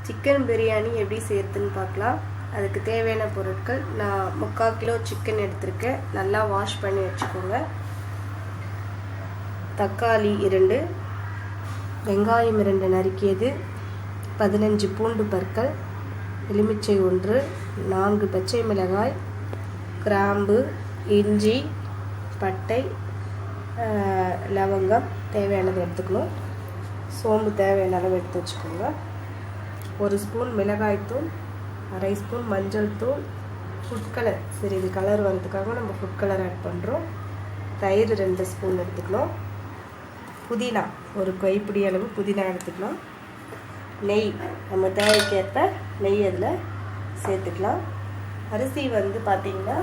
Chicken biryani எப்படி செய்யறதுன்னு பார்க்கலாம். அதுக்கு தேவையான பொருட்கள், நான் 3/4 கிலோ சிக்கன் எடுத்திருக்கேன். நல்லா வாஷ் பண்ணி வச்சுக்கோங்க. தக்காளி 2, வெங்காயம் 2 நறுக்கியது, 15 பூண்டு பற்கள், எலுமிச்சை 1, 4 பச்சை மிளகாய், கிராம்பு, இஞ்சி, பட்டை, லவங்கம் தேவையானது எடுத்துக்கணும். சோம்பு தேவையான அளவு எடுத்து வச்சுக்கோங்க. 1 ஸ்பூன் மிளகாய்த்தூள், 1/2 ஸ்பூன் மஞ்சள் தூள், ஃபுட் கலர், சிறிது கலர் வரதுக்காக நம்ம ஃபுட் கலர் ஆட் பண்ணுறோம். தயிர் 2 ஸ்பூன் எடுத்துக்கணும். புதினா 1 கைப்பிடி அளவு புதினா எடுத்துக்கலாம். நெய் நம்ம தேவைக்கேற்ப நெய் அதில் சேர்த்துக்கலாம். அரிசி பார்த்திங்கன்னா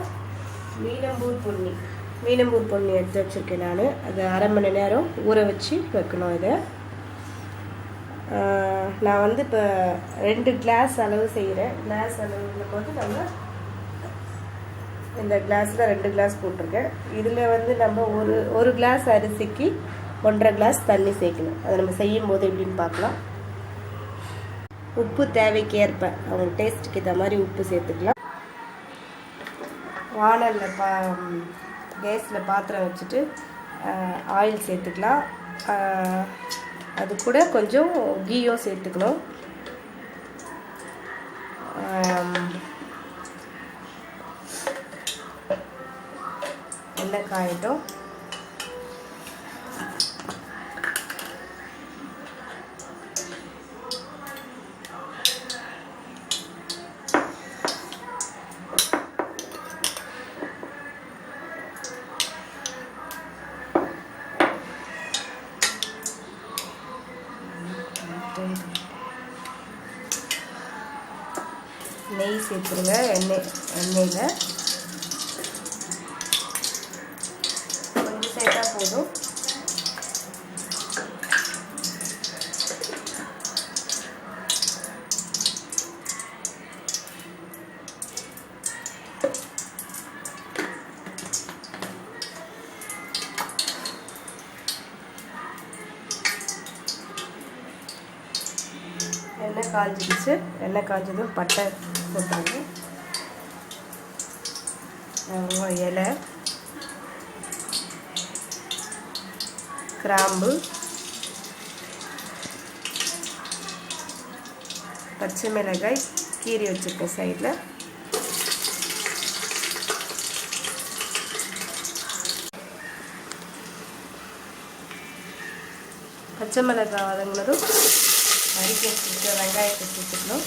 மீனம்பூர் பொன்னி எடுத்து வச்சுருக்கேன் நான். அதை 1/2 மணி நேரம் ஊற வச்சு வைக்கணும். இதை நான் இப்போ 2 கிளாஸ் அளவு செய்கிறேன். கிளாஸ் அளவுங்கும் போது நம்ம இந்த கிளாஸில் 2 கிளாஸ் போட்டிருக்கேன். இதில் நம்ம ஒரு கிளாஸ் அரிசிக்கு 1.5 கிளாஸ் தண்ணி சேர்க்கணும். அதை நம்ம செய்யும் போது எப்படின்னு பார்க்கலாம். உப்பு தேவைக்கு ஏற்ப அவங்க டேஸ்ட்டுக்கு ஏற்ற மாதிரி உப்பு சேர்த்துக்கலாம். வானலில் கேஸில் பாத்திரம் வச்சுட்டு ஆயில் சேர்த்துக்கலாம். அது கூட கொஞ்சம் கீயும் சேர்த்துக்கணும். எண்ணெய் காயட்டும். நெய் சேர்த்துருங்க. எண்ணெயில் கொஞ்சம் சேர்த்தா போதும். எண்ணெய் காய்ஞ்சிடுச்சு. எண்ணெய் காய்ஞ்சதும் பட்டை போட்டாங்க, இலை, கிராம்பு, பச்சை மிளகாய் கீறி வச்சுருக்கேன் சைடில், பச்சை மிளகாய் வதங்கினதும் நறுக்கி வச்சுட்டு வெங்காயத்தை சேர்த்துக்கணும்.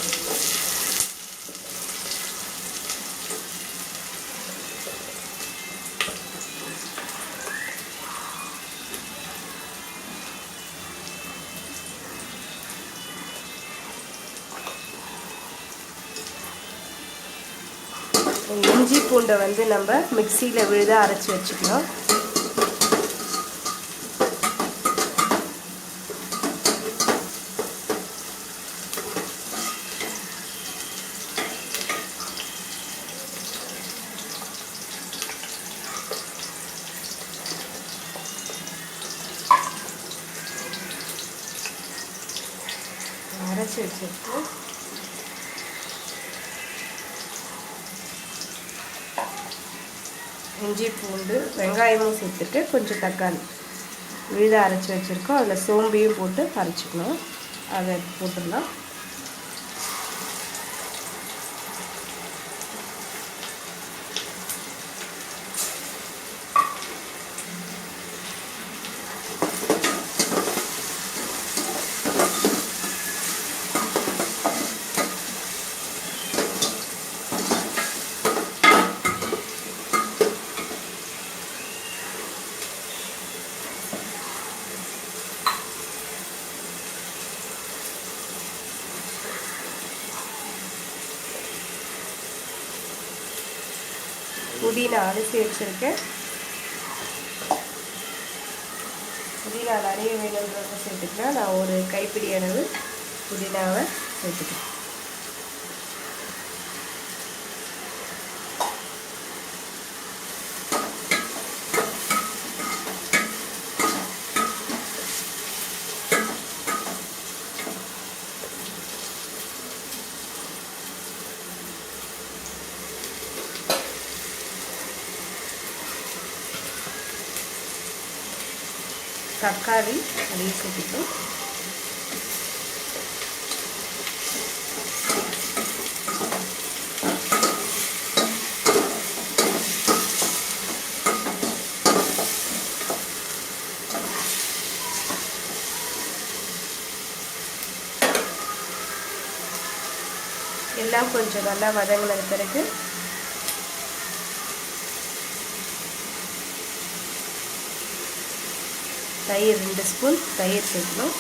இஞ்சி பூண்டை நம்ம மிக்சியில் விழுதாக அரைச்சி வச்சுக்கணும். அரைச்சி வச்சுட்டு இஞ்சி பூண்டு வெங்காயமும் சேர்த்துட்டு கொஞ்சம் தக்காளி விழுதாக அரைச்சி வச்சுருக்கோம். அதில் சோம்பையும் போட்டு அரைச்சிக்கணும். அதை போட்டுடலாம். புதினா அரிசி வச்சுருக்கேன். புதினா நிறைய வேணுன்றத சேர்த்துக்கலாம். நான் 1 கைப்பிடி அளவு புதினாவை சேர்த்துக்கிறேன். தக்காளி அதையும் சேர்த்துட்டோம். எல்லாம் கொஞ்சம் நல்லா வதங்கின பிறகு தயிர் 2 ஸ்பூன் தயிர் சேர்க்கணும்.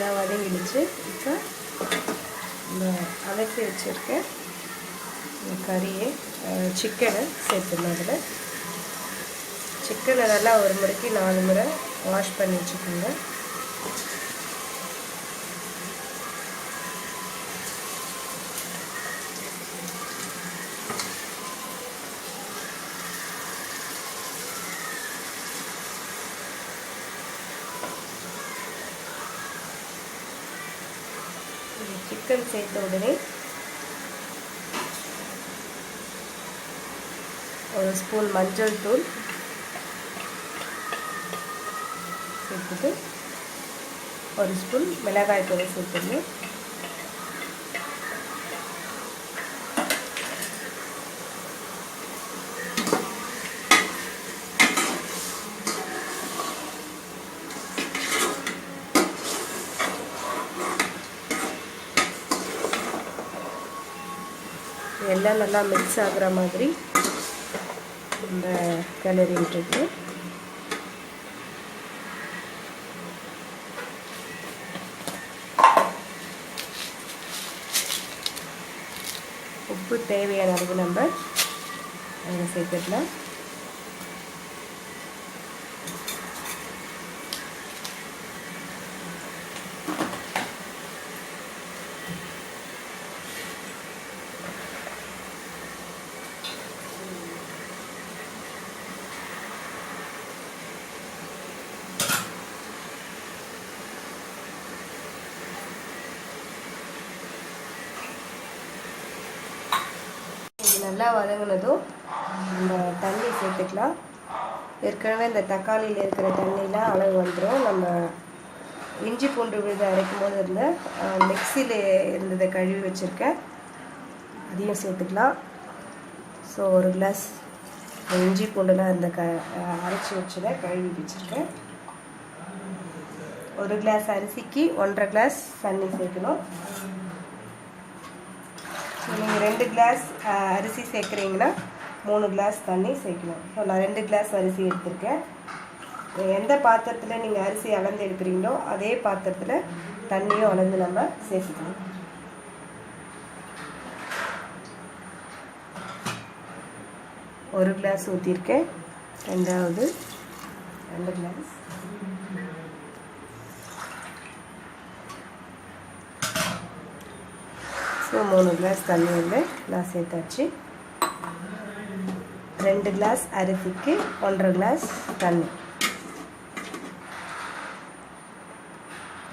நல்லா வதங்கிடுச்சு. இப்போ இந்த அலசி வச்சுருக்கேன் இந்த கறியை சிக்கனை சேர்த்துடணும். அதில் சிக்கனை நல்லா ஒரு முறைக்கு 4 முறை வாஷ் பண்ணி வச்சுக்கோங்க. சிக்கன் சேர்த்த உடனே 1 ஸ்பூன் மஞ்சள் தூள் சேர்த்துட்டு 1 ஸ்பூன் மிளகாய் தூள் சேர்த்துடணும். எல்லாம் நல்லா மிக்ஸ் ஆகிற மாதிரி இந்த கிளறி விட்டுட்டு உப்பு தேவையான அளவு நம்ம அதில் சேர்த்துக்கலாம். நல்லா வதங்கினதும் நம்ம தண்ணி சேர்த்துக்கலாம். ஏற்கனவே இந்த தக்காளியில் இருக்கிற தண்ணிலாம் அளவு வந்துடும். நம்ம இஞ்சி பூண்டு விழுது அரைக்கும் போது இருந்த மிக்சியில் இருந்ததை கழுவி வச்சுருக்கேன், அதையும் சேர்த்துக்கலாம். ஸோ 1 கிளாஸ் இஞ்சி பூண்டுலாம் இந்த அரைச்சி வச்சதை கழுவி வச்சுருக்கேன். 1 கிளாஸ் அரிசிக்கு 1.5 கிளாஸ் தண்ணி சேர்க்கணும். ஸோ நீங்கள் 2 கிளாஸ் அரிசி சேர்க்குறீங்கன்னா 3 கிளாஸ் தண்ணி சேர்க்கணும். ஸோ நான் 2 கிளாஸ் அரிசி எடுத்திருக்கேன். எந்த பாத்திரத்தில் நீங்கள் அரிசி அளந்து எடுக்கிறீங்களோ அதே பாத்திரத்தில் தண்ணியும் அளந்து நம்ம சேர்த்துக்கணும். ஒரு கிளாஸ் ஊற்றிருக்கேன், 2 கிளாஸ். ஸோ 3 கிளாஸ் தண்ணி வந்து நான் சேர்த்தாச்சு. 2 கிளாஸ் அரிசிக்கு 1.5 கிளாஸ் தண்ணி.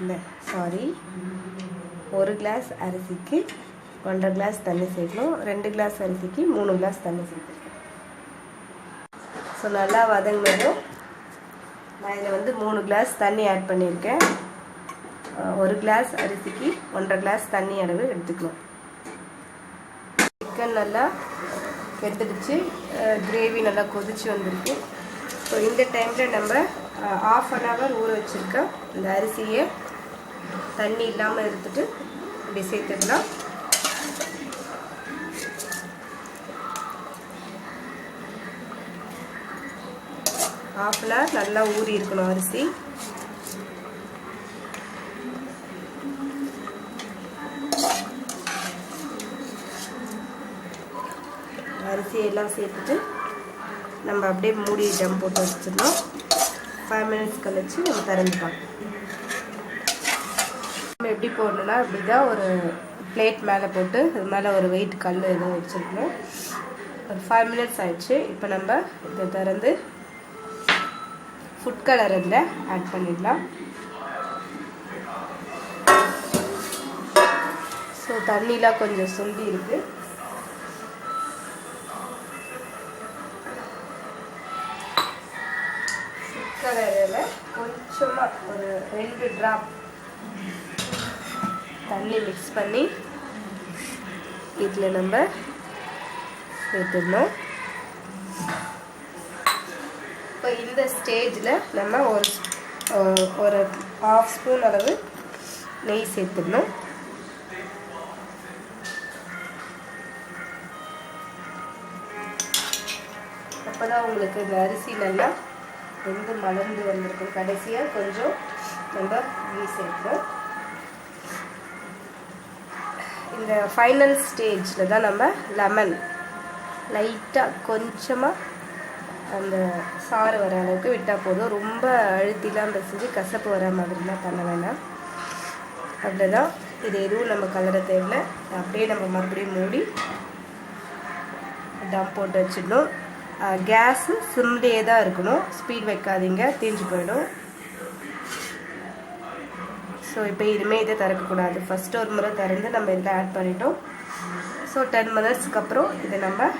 இல்லை சாரி, 1 கிளாஸ் அரிசிக்கு 1.5 கிளாஸ் தண்ணி சேர்க்கணும். 2 கிளாஸ் அரிசிக்கு 3 கிளாஸ் தண்ணி சேர்த்துருக்கேன். ஸோ நல்லா வதங்கினதும் நான் இதில் வந்து 3 கிளாஸ் தண்ணி ஆட் பண்ணியிருக்கேன். 1 கிளாஸ் அரிசிக்கு 1.5 கிளாஸ் தண்ணி அளவு எடுத்துக்கணும். சிக்கன் நல்லா கெட்டுடுச்சு, கிரேவி நல்லா கொதிச்சு வந்திருக்கு. ஸோ இந்த டைமில் நம்ம 1/2 hour ஊற வச்சுருக்க இந்த அரிசியை தண்ணி இல்லாமல் எடுத்துட்டு இப்படி சேர்த்துக்கலாம். ½ hour நல்லா ஊறி இருக்கணும் அரிசி. அரிசியெல்லாம் சேர்த்துட்டு நம்ம அப்படியே மூடி டம் போட்டு வச்சிடலாம். 5 மினிட்ஸ் கழிச்சு நம்ம திறந்துக்கலாம். நம்ம எப்படி போடணும்னா இப்படி தான் ஒரு பிளேட் மேலே போட்டு அது மேலே ஒரு வெயிட் கல் எதுவும் வச்சுருக்கணும். ஒரு 5 மினிட்ஸ் ஆயிடுச்சு. இப்போ நம்ம இதை திறந்து ஃபுட் கலர் இதில் ஆட் பண்ணிடலாம். ஸோ தண்ணிலாம் கொஞ்சம் சுண்டி இருக்குது. ஃபுட் கலரில் கொஞ்சமாக ஒரு 2 ட்ராப் தண்ணி மிக்ஸ் பண்ணி இதில் நம்ம சேர்த்துடணும். இப்போ இந்த ஸ்டேஜில் நம்ம ஒரு 1/2 ஸ்பூன் அளவு நெய் சேர்த்துடணும். அப்போ தான் உங்களுக்கு இந்த அரிசி நல்லா வெந்து மலர்ந்து வந்திருக்கும். கடைசியாக கொஞ்சம் நம்ம நெய் சேர்க்கணும். இந்த ஃபைனல் ஸ்டேஜில் தான் நம்ம லெமன் லைட்டாக கொஞ்சமாக அந்த சாறு வர அளவுக்கு விட்டால் போதும். ரொம்ப அழுத்திலாம் செஞ்சு கசப்பு வர மாதிரிலாம் பண்ண வேண்டாம். அவ்வளோதான். இது எதுவும் நம்ம கலர தேவையில்லை. அப்படியே நம்ம மறுபடியும் மூடி டம் போட்டு வச்சிடணும். கேஸு சிம்லேயே தான் இருக்கணும். ஸ்பீட் வைக்காதீங்க, தீஞ்சு போயிடும். ஸோ இப்போ இனிமேல் இதை திறக்கக்கூடாது. ஃபஸ்ட்டு ஒரு முறை திறந்து நம்ம இதில் ஆட் பண்ணிட்டோம். ஸோ 10 மினிட்ஸ்க்கு அப்புறம் இதை நம்ம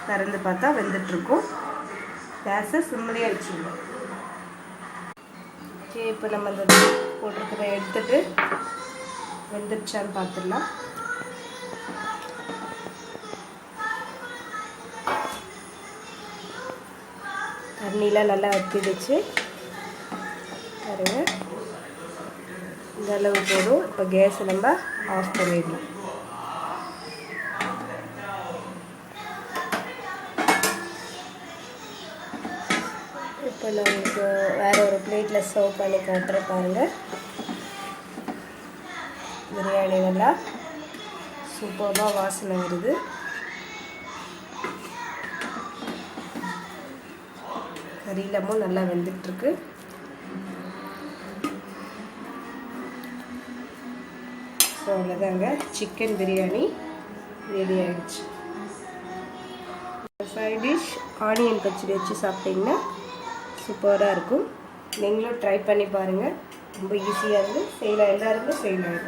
திறந்து பார்த்தா வெந்துட்டுருக்கும். கேஸை சிம்லேயே வச்சுருவோம். ஓகே, இப்போ நம்ம அந்த போட்டிருக்கிறத எடுத்துகிட்டு வெந்துருச்சான்னு பார்த்துடலாம். தண்ணிலாம் நல்லா வத்திடுச்சு பாருங்க. இந்த அளவு போதும். இப்போ கேஸை நம்ம ஆஃப் பண்ணிடலாம். இப்போ நம்மளுக்கு வேறு ஒரு பிளேட்டில் சர்வ் பண்ணி காட்டுற பாருங்கள். பிரியாணி நல்லா சூப்பராக வாசனை வருது. கறியிலமும் நல்லா வெந்துட்டுருக்கு. ஸோ அவ்வளோதாங்க, சிக்கன் பிரியாணி ரெடி ஆகிடுச்சு. சைட் டிஷ் ஆனியன் பச்சடி வச்சு சாப்பிட்டிங்கன்னா சூப்பராக இருக்கும். நீங்களும் ட்ரை பண்ணி பாருங்கள். ரொம்ப ஈஸியாக இருந்து செய்யலாம், எல்லாருமே செய்யலாம்.